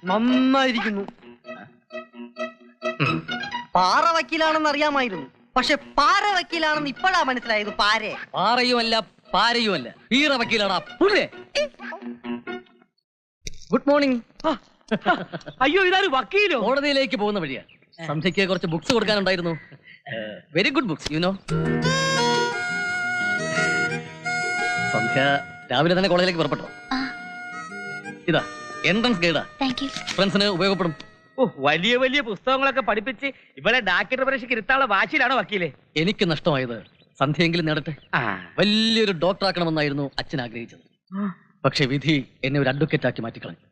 നന്നായിരിക്കുന്നു. പാറ വക്കീലാണെന്ന് അറിയാമായിരുന്നു, പക്ഷെ പാര വക്കീലാണെന്ന് ഇപ്പോഴാ മനസ്സിലായത്. പാറയുമല്ല പാരയുമല്ല, പീറ വക്കീലാടാ പുല്ലേ. Good morning. അയ്യോ, ഇതാരും വക്കീലോ? കോടതിയിലേക്ക് പോകുന്ന വഴിയാ. സന്ധ്യയ്ക്ക് കുറച്ച് ബുക്സ് കൊടുക്കാനുണ്ടായിരുന്നു. Very good books, you know. Sandhya രാവിലെ തന്നെ കോളേജിലേക്ക് പുറപ്പെട്ടോ? ഇതാ എൻട്രൻസ് ഗൈഡാ, ഫ്രണ്ട്സിന് ഉപയോഗപ്പെടും. വലിയ വലിയ പുസ്തകങ്ങളൊക്കെ പഠിപ്പിച്ച് ഇവിടെ ഡാക്ടർ പരീക്ഷയ്ക്ക് ഇരുത്താനുള്ള വാശിയിലാണോ വക്കീലെ? എനിക്ക് നഷ്ടമായത് സന്ധ്യയെങ്കിലും നേടട്ടെ. വലിയൊരു ഡോക്ടർ ആക്കണമെന്നായിരുന്നു അച്ഛൻ ആഗ്രഹിച്ചത്. പക്ഷെ വിധി എന്നെ ഒരു അഡ്വക്കേറ്റ് ആക്കി മാറ്റിക്കളഞ്ഞു.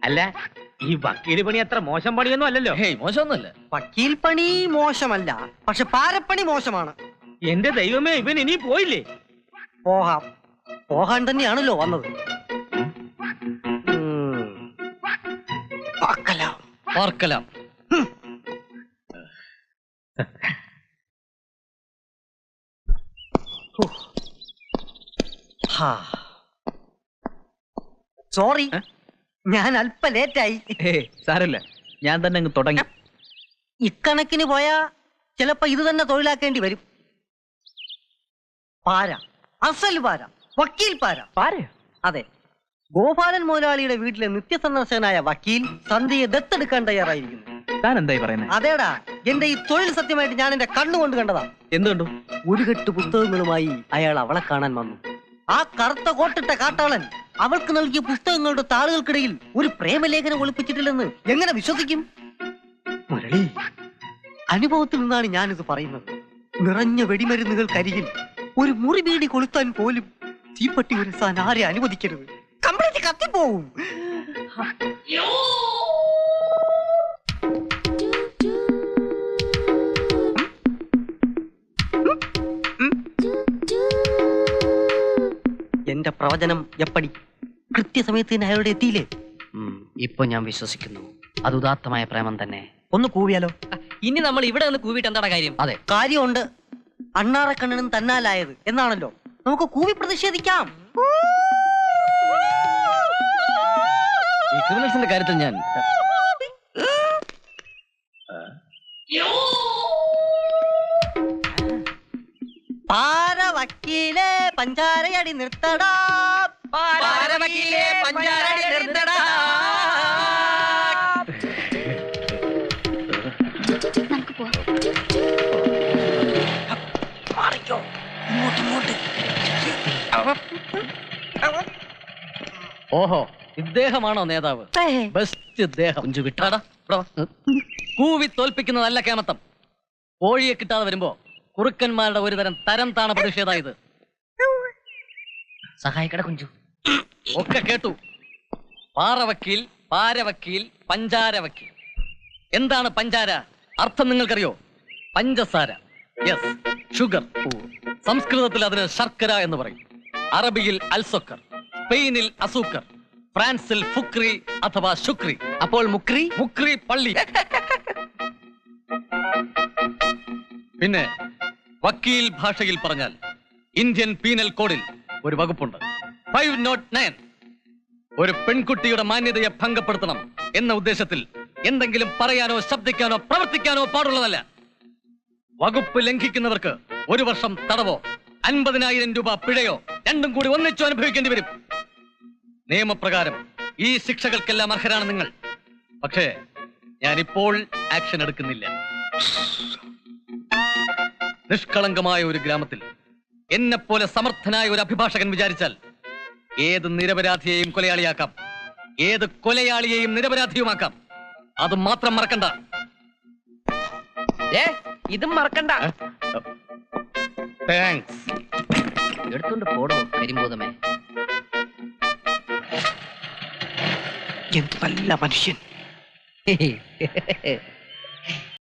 അല്ല, ഈ വക്കീൽ പണി അത്ര മോശം പണിയൊന്നും അല്ലല്ലോ. ഹേയ്, മോശമൊന്നുമല്ല. വക്കീൽ പണി മോശമല്ല, പക്ഷെ പാരപ്പണി മോശമാണ്. എന്റെ ദൈവമേ, ഇവൻ ഇനി പോയില്ലേ? പോകാൻ തന്നെയാണല്ലോ വന്നത്. പാർക്കലാം. സോറി, ഞാൻ അല്പ ലേറ്റായി. സാരല്ല, ഞാൻ തന്നെ അങ്ങ് തുടങ്ങി. ഇക്കണക്കിന് പോയാ ചിലപ്പോ ഇത് തന്നെ തൊഴിലാക്കേണ്ടി വരും. പാര, അസൽ പാര, വക്കീൽ പാര. അതെ, ഗോപാലൻ മുതലാളിയുടെ വീട്ടിലെ നിത്യസന്ദർശകനായ വക്കീൽ സന്ധ്യയെ ദത്തെടുക്കാൻ തയ്യാറായിരിക്കുന്നു. താൻ എന്തായി പറയുന്നത്? അതേടാ, എന്റെ ഈ തൊഴിൽ സത്യമായിട്ട് ഞാൻ എന്റെ കണ്ണുകൊണ്ട് കണ്ടതാ. എന്തുകൊണ്ടു? ഒരു കെട്ട് പുസ്തകങ്ങളുമായി അയാൾ അവളെ കാണാൻ വന്നു. ആ കറുത്ത കോട്ടിട്ട കാട്ടാളൻ അവൾക്ക് നൽകിയ പുസ്തകങ്ങളുടെ താളുകൾക്കിടയിൽ ഒരു പ്രേമലേഖനം ഒളിപ്പിച്ചിട്ടില്ലെന്ന് എങ്ങനെ വിശ്വസിക്കും? മുരളി, അനുഭവത്തിൽ നിന്നാണ് ഞാനിത് പറയുന്നത്. നിറഞ്ഞ വെടിമരുന്നുകൾക്കരികിൽ ഒരു മുറി വീടി കൊളുത്താൻ പോലും തീപ്പട്ടി ഉരസാൻ ആരെ അനുവദിക്കരുത്. കംപ്ലീറ്റ് കത്തിപ്പോവും. എന്റെ പ്രവചനം എപ്പടി കൃത്യസമയത്തിന് അയാളുടെ എത്തിയില്ലേ? ഇപ്പൊ ഞാൻ വിശ്വസിക്കുന്നു, അത് ഉദാത്തമായ പ്രേമം തന്നെ. ഒന്ന് കൂവിയാലോ? ഇനി നമ്മൾ ഇവിടെ ഒന്ന് കൂവിട്ട് എന്താണ് കാര്യം? അതെ, കാര്യമുണ്ട്. അണ്ണാറക്കണ്ണനും തന്നാലായത് എന്നാണല്ലോ. നമുക്ക് കൂവി പ്രതിഷേധിക്കാം. ഈ ക്രിമിനൽസിന്റെ കാര്യത്തിൽ ഞാൻ പാര വക്കീലെ പഞ്ചാരയടി നിർത്തടാ, പാര വക്കീലെ പഞ്ചാരയടി നിർത്തടാ. ഓഹോ, ഇദ്ദേഹമാണോ നേതാവ്? ബെസ്റ്റ് ഇദ്ദേഹം. കുഞ്ചു വിട്ടാടാ. കൂവി തോൽപ്പിക്കുന്നതല്ല കേമത്തം. കോഴിയെ കിട്ടാതെ വരുമ്പോ കുറുക്കന്മാരുടെ ഒരു തരം താണ പ്രതിഷേധായത്. സഹായിക്കട കുഞ്ചു. ഒക്കെ കേട്ടു. പാറവക്കീൽ, പാരവക്കീൽ, പഞ്ചാര വക്കീൽ. എന്താണ് പഞ്ചാര? അർത്ഥം നിങ്ങൾക്കറിയോ? പഞ്ചസാര. Yes, sugar. സംസ്കൃതത്തിൽ അതിന് ശർക്കര എന്ന് പറയും. അറബിയിൽ അൽസൊക്കർ, സ്പെയിനിൽ അസൂക്കർ, ഫ്രാൻസിൽ ഫുക്രി അഥവാ ശുക്രി. അപ്പോൾ മുക്രി? മുക്രി പള്ളി. പിന്നെ വക്കീൽ ഭാഷയിൽ പറഞ്ഞാൽ ഇന്ത്യൻ പീനൽ കോഡിൽ ഒരു വകുപ്പുണ്ട്, 509. ഒരു പെൺകുട്ടിയുടെ മാന്യതയെ ഭംഗപ്പെടുത്തണം എന്ന ഉദ്ദേശത്തിൽ എന്തെങ്കിലും പറയാനോ ശബ്ദിക്കാനോ പ്രവർത്തിക്കാനോ പാടുള്ളതല്ല. വകുപ്പ് ലംഘിക്കുന്നവർക്ക് 1 വർഷം തടവോ 50,000 രൂപ പിഴയോ രണ്ടും കൂടി ഒന്നിച്ചു അനുഭവിക്കേണ്ടി വരും. നിയമപ്രകാരം ഈ ശിക്ഷകൾക്കെല്ലാം അർഹരാണ് നിങ്ങൾ. പക്ഷേ ഞാനിപ്പോൾ ആക്ഷൻ എടുക്കുന്നില്ല. നിഷ്കളങ്കമായ ഒരു ഗ്രാമത്തിൽ എന്നെപ്പോലെ സമർത്ഥനായ ഒരു അഭിഭാഷകൻ വിചാരിച്ചാൽ ഏത് നിരപരാധിയെയും കൊലയാളിയാക്കാം, ഏത് കൊലയാളിയെയും നിരപരാധിയുമാക്കാം. അത് മാത്രം മറക്കണ്ട. ഇതും മറക്കണ്ട. താങ്ക്സ്. എടുത്തോണ്ട് പോടോ കരിമ്പൂതമേ. എന്ത് നല്ല മനുഷ്യൻ.